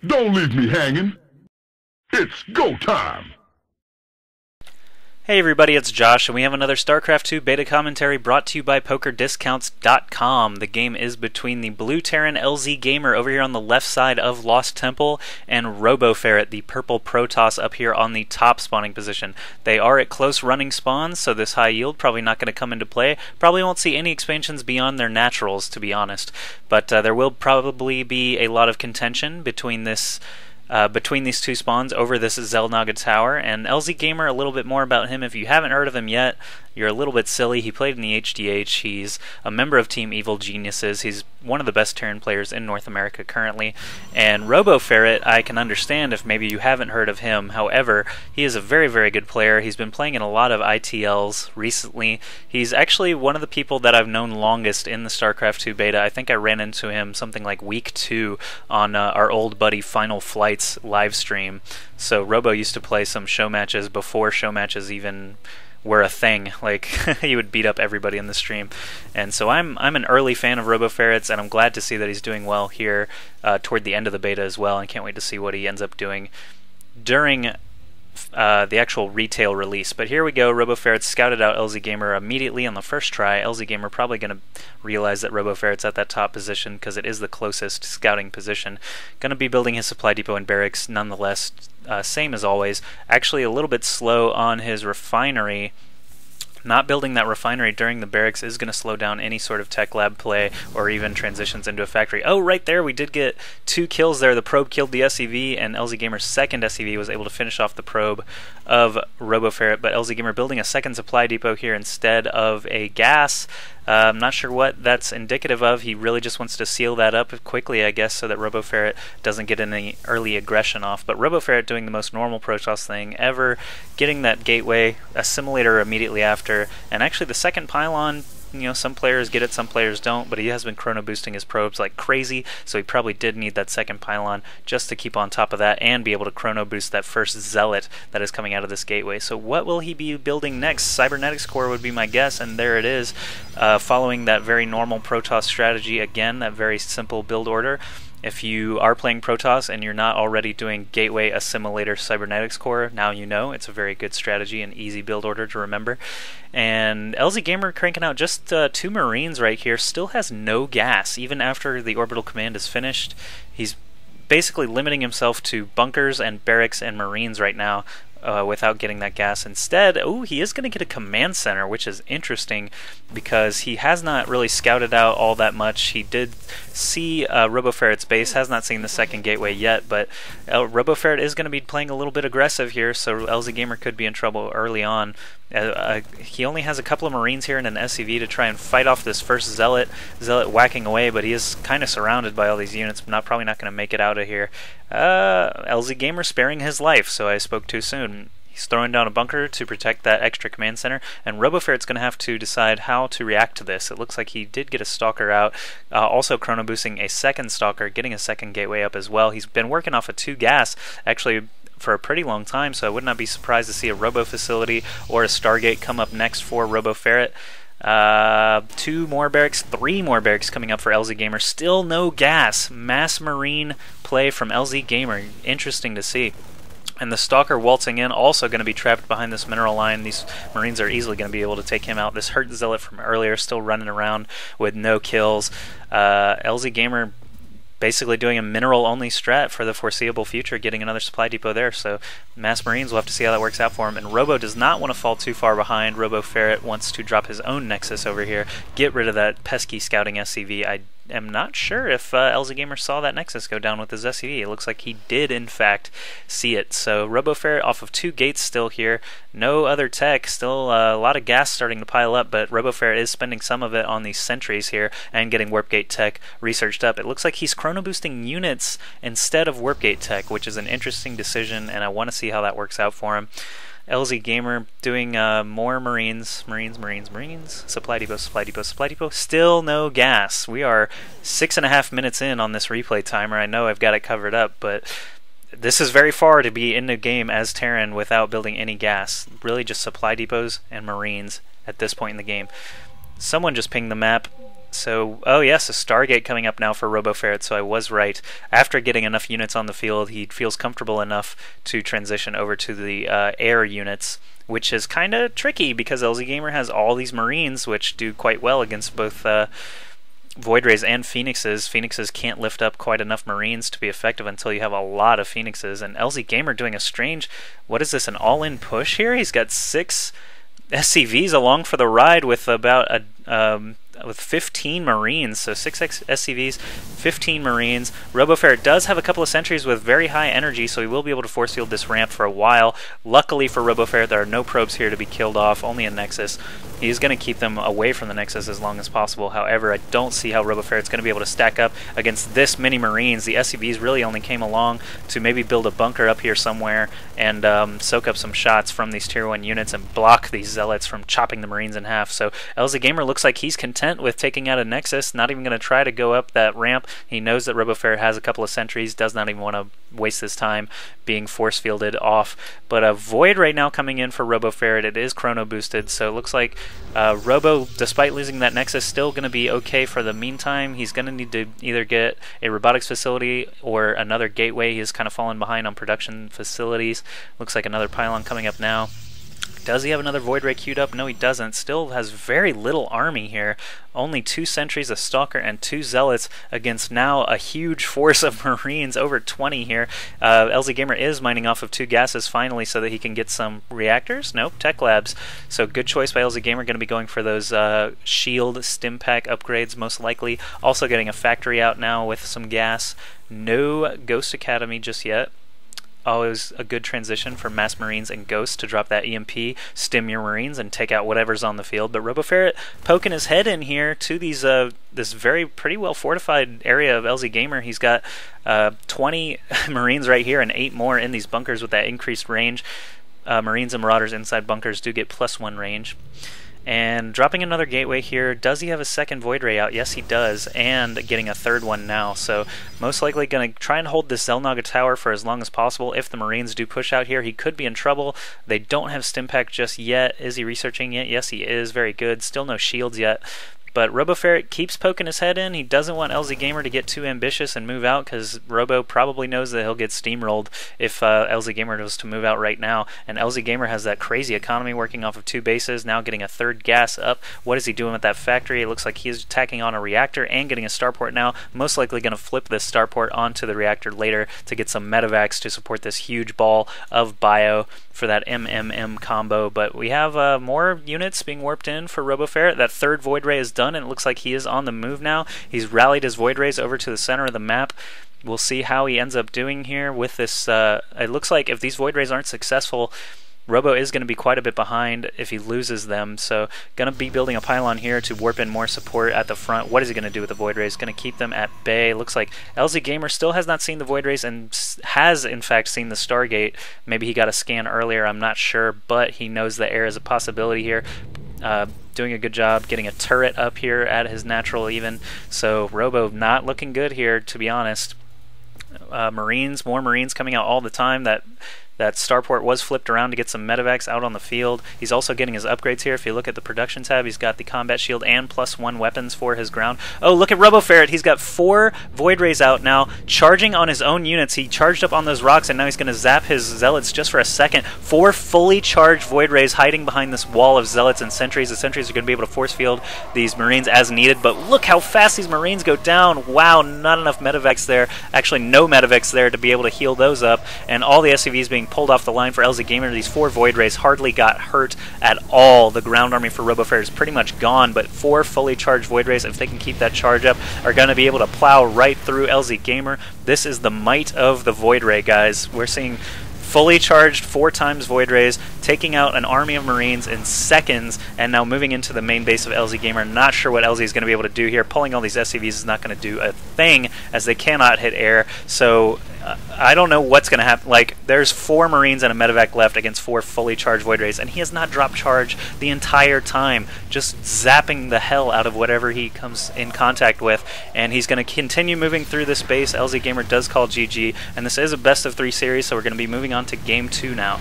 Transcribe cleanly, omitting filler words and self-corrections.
Don't leave me hanging. It's go time. Hey everybody, it's Josh, and we have another StarCraft 2 beta commentary brought to you by PokerDiscounts.com. The game is between the blue Terran LzGaMER over here on the left side of Lost Temple and RoboFerret, the purple Protoss, up here on the top spawning position. They are at close running spawns, so this high yield probably not going to come into play. Probably won't see any expansions beyond their naturals, to be honest. But there will probably be a lot of contention between these two spawns over this Xel'Naga Tower. And LzGaMER, a little bit more about him. If you haven't heard of him yet, you're a little bit silly. He played in the HDH. He's a member of Team Evil Geniuses. He's one of the best Terran players in North America currently. And RoboFerret, I can understand if maybe you haven't heard of him. However, he is a very, very good player. He's been playing in a lot of ITLs recently. He's actually one of the people that I've known longest in the StarCraft 2 beta. I think I ran into him something like week 2 on our old buddy Final Flight's live stream. So Robo used to play some show matches before show matches even were a thing. Like, he would beat up everybody in the stream. And so I'm an early fan of RoboFerret's, and I'm glad to see that he's doing well here toward the end of the beta as well, and can't wait to see what he ends up doing during the actual retail release. But here we go. RoboFerret scouted out LzGaMER immediately on the first try. LzGaMER probably going to realize that RoboFerret's at that top position because it is the closest scouting position. Going to be building his supply depot and barracks nonetheless. Same as always. Actually a little bit slow on his refinery. Not building that refinery during the barracks is going to slow down any sort of tech lab play or even transitions into a factory. Oh, right there, we did get 2 kills there. The probe killed the SCV, and LzGaMER's second SCV was able to finish off the probe of RoboFerret, but LzGaMER building a second supply depot here instead of a gas. I'm not sure what that's indicative of. He really just wants to seal that up quickly, I guess, so that RoboFerret doesn't get any early aggression off. But RoboFerret doing the most normal Protoss thing ever, getting that gateway assimilator immediately after, and actually the second pylon, you know, some players get it, some players don't, but he has been chrono boosting his probes like crazy, so he probably did need that second pylon just to keep on top of that and be able to chrono boost that first zealot that is coming out of this gateway. So what will he be building next? Cybernetics core would be my guess, and there it is, following that very normal Protoss strategy again, that very simple build order. If you are playing Protoss and you're not already doing Gateway Assimilator Cybernetics Core, now you know. It's a very good strategy and easy build order to remember. And LzGaMER cranking out just 2 Marines right here. Still has no gas, even after the orbital command is finished. He's basically limiting himself to bunkers and barracks and Marines right now. Without getting that gas. Instead, he is going to get a command center, which is interesting because he has not really scouted out all that much. He did see RoboFerret's base, has not seen the second gateway yet, but RoboFerret is going to be playing a little bit aggressive here, so LzGaMER could be in trouble early on. He only has a couple of Marines here and an SCV to try and fight off this first Zealot whacking away, but he is kind of surrounded by all these units, probably not going to make it out of here. LzGaMER sparing his life, so I spoke too soon. He's throwing down a bunker to protect that extra command center, and RoboFerret's going to have to decide how to react to this. It looks like he did get a Stalker out, also chrono boosting a second Stalker, getting a second gateway up as well. He's been working off of 2 gas, actually, for a pretty long time, so I would not be surprised to see a Robo facility or a Stargate come up next for RoboFerret. 2 more barracks, 3 more barracks coming up for LzGaMER. Still no gas. Mass Marine play from LzGaMER. Interesting to see. And the Stalker waltzing in, also going to be trapped behind this mineral line. These Marines are easily going to be able to take him out. This hurt Zealot from earlier still running around with no kills. LzGaMER basically doing a mineral-only strat for the foreseeable future, getting another supply depot there. So Mass Marines, we'll have to see how that works out for him. And Robo does not want to fall too far behind. RoboFerret wants to drop his own Nexus over here, get rid of that pesky scouting SCV. I am not sure if LzGaMER saw that Nexus go down with his SCV. It looks like he did, in fact, see it. So RoboFerret off of 2 gates still here. No other tech. Still a lot of gas starting to pile up, but RoboFerret is spending some of it on these sentries here and getting Warp Gate tech researched up. It looks like he's chrono boosting units instead of Warp Gate tech, which is an interesting decision, and I want to see how that works out for him. LzGaMER doing more Marines, supply depot. Still no gas. We are 6.5 minutes in on this replay timer. I know I've got it covered up, but this is very far to be in the game as Terran without building any gas. Really just supply depots and Marines at this point in the game. Someone just pinged the map. So, oh yes, a Stargate coming up now for RoboFerret, so I was right. After getting enough units on the field, he feels comfortable enough to transition over to the air units, which is kind of tricky because LzGaMeR has all these Marines, which do quite well against both Void Rays and Phoenixes. Phoenixes can't lift up quite enough Marines to be effective until you have a lot of Phoenixes, and LzGaMeR doing a strange, what is this, an all-in push here? He's got 6 SCVs along for the ride with about with 15 Marines, so 6 SCVs, 15 Marines. RoboFerret does have a couple of sentries with very high energy, so he will be able to force field this ramp for a while. Luckily for RoboFerret, there are no probes here to be killed off, only a Nexus. He's going to keep them away from the Nexus as long as possible. However, I don't see how RoboFerret's going to be able to stack up against this many Marines. The SCVs really only came along to maybe build a bunker up here somewhere and soak up some shots from these Tier 1 units and block these Zealots from chopping the Marines in half. So LzGaMeR looks like he's content with taking out a Nexus, not even going to try to go up that ramp. He knows that RoboFerret has a couple of sentries, does not even want to waste his time being force fielded off. But a Void right now coming in for RoboFerret. It is chrono boosted, so it looks like Robo, despite losing that Nexus, still going to be okay for the meantime. He's going to need to either get a robotics facility or another gateway. He's kind of fallen behind on production facilities. Looks like another pylon coming up now. Does he have another Void Ray queued up? No, he doesn't. Still has very little army here. Only 2 sentries, a Stalker, and 2 Zealots against now a huge force of Marines, over 20 here. LzGaMeR is mining off of 2 gases finally so that he can get some reactors. Nope, Tech Labs. So good choice by LzGaMeR. Going to be going for those shield stim pack upgrades most likely. Also getting a factory out now with some gas. No Ghost Academy just yet. Always a good transition for Mass Marines and Ghosts to drop that EMP, stim your Marines, and take out whatever's on the field. But RoboFerret poking his head in here to these this very pretty well fortified area of LzGaMeR. He's got 20 Marines right here and 8 more in these bunkers with that increased range. Marines and Marauders inside bunkers do get +1 range. And dropping another gateway here. Does he have a second Void Ray out? Yes, he does, and getting a third one now. So most likely going to try and hold this Xel'Naga tower for as long as possible. If the Marines do push out here, he could be in trouble. They don't have Stimpack just yet. Is he researching it? Yes, he is. Very good. Still no shields yet. But RoboFerret keeps poking his head in. He doesn't want LzGaMeR to get too ambitious and move out, because Robo probably knows that he'll get steamrolled if LzGaMeR was to move out right now. And LzGaMeR has that crazy economy working off of 2 bases, now getting a 3rd gas up. What is he doing with that factory? It looks like he's attacking on a reactor and getting a starport now. Most likely going to flip this starport onto the reactor later to get some medevacs to support this huge ball of bio for that MMM combo. But we have more units being warped in for RoboFerret. That 3rd Void Ray is done, and it looks like he is on the move now. He's rallied his Void Rays over to the center of the map. We'll see how he ends up doing here with this. It looks like if these Void Rays aren't successful, Robo is going to be quite a bit behind if he loses them, so going to be building a pylon here to warp in more support at the front. What is he going to do with the Void Rays? Going to keep them at bay. Looks like LzGaMeR still has not seen the Void Rays and has in fact seen the Stargate. Maybe he got a scan earlier, I'm not sure, but he knows the air is a possibility here. Doing a good job getting a turret up here at his natural even, so Robo not looking good here, to be honest. Marines, more Marines coming out all the time. That starport was flipped around to get some medevacs out on the field. He's also getting his upgrades here. If you look at the production tab, he's got the combat shield and +1 weapons for his ground. Oh, look at RoboFerret. He's got 4 Void Rays out now, charging on his own units. He charged up on those rocks, and now he's going to zap his Zealots just for a second. 4 fully charged Void Rays hiding behind this wall of Zealots and Sentries. The Sentries are going to be able to force field these Marines as needed, but look how fast these Marines go down. Wow, not enough medevacs there. Actually, no medevacs there to be able to heal those up, and all the SCVs being pulled off the line for LzGaMeR. These 4 Void Rays hardly got hurt at all. The ground army for RoboFerret is pretty much gone, but 4 fully charged Void Rays, if they can keep that charge up, are going to be able to plow right through LzGaMeR. This is the might of the Void Ray, guys. We're seeing fully charged 4 times Void Rays, taking out an army of Marines in seconds, and now moving into the main base of LzGaMeR. Not sure what LZ is going to be able to do here. Pulling all these SCVs is not going to do a thing, as they cannot hit air, so I don't know what's going to happen. Like, there's 4 Marines and a medevac left against 4 fully charged Void Rays, and he has not dropped charge the entire time, just zapping the hell out of whatever he comes in contact with, and he's going to continue moving through this base. LzGaMeR does call GG, and this is a best of 3 series, so we're going to be moving on to Game 2 now.